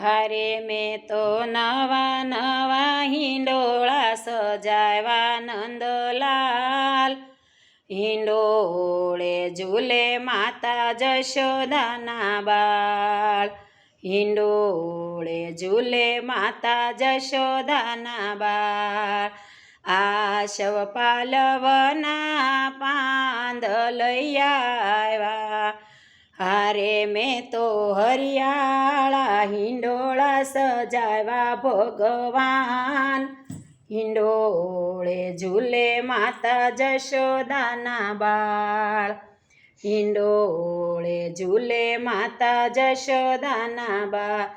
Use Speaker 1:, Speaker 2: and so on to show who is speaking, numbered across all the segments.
Speaker 1: હારે મેં તો નવા નવા હિંડોળા સજાવ્યા નંદલાલ. હિંડોળે ઝૂલે માતા જશોદાના બાળ. હિંડોળે ઝૂલે માતા જશોદાના બાળ. આશવ પાલવના પાંદ લઈ આવ્યા. હારે મેં તો હરિયાળા હિંડોળા સજાવ્યા ભગવાન. હિંડોળે ઝૂલે માતા જશોદાના બાળ. હિંડોળે ઝૂલે માતા જશોદાના બાળ.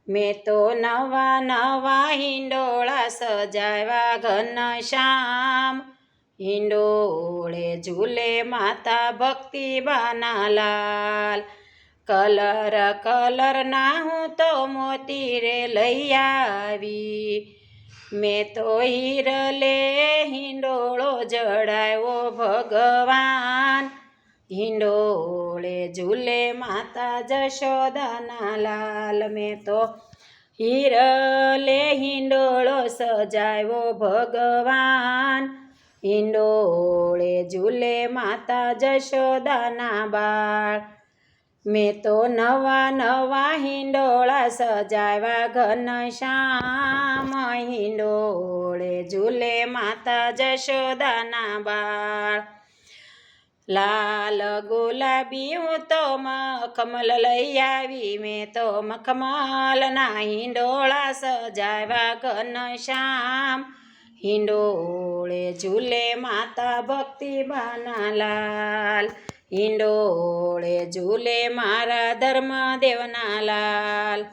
Speaker 1: મેં તો નવા નવા હિંડોળા સજાવ્યા ઘનશ્યામ. હિંડોળે ઝૂલે માતા ભક્તિબાના લાલ. કલર કલરના હું તો મોતી રે લઈ આવી. મેં તો હિરલે હિંડોળો જડાવ્યો ભગવાન. હિંડોળે ઝૂલે માતા જશોદાના લાલ. મેં તો હિરલે હિંડોળો સજાવ્યો ભગવાન. હિંડોળે ઝૂલે માતા જશોદાના બાળ. મેં તો નવા નવા હિંડોળા સજાવ્યા ઘનશ્યામ. હિંડોળે ઝૂલે માતા જશોદાના બાળ. લાલ ગુલાબી હું તો મખમલ લઈ આવી. મેં તો મખમલના હિંડોળા સજાવ્યા ઘનશ્યામ. હિંડોળે ઝૂલે માતા ભક્તિબાના લાલ. હિંડોળે ઝૂલે મારા ધર્મદેવના લાલ.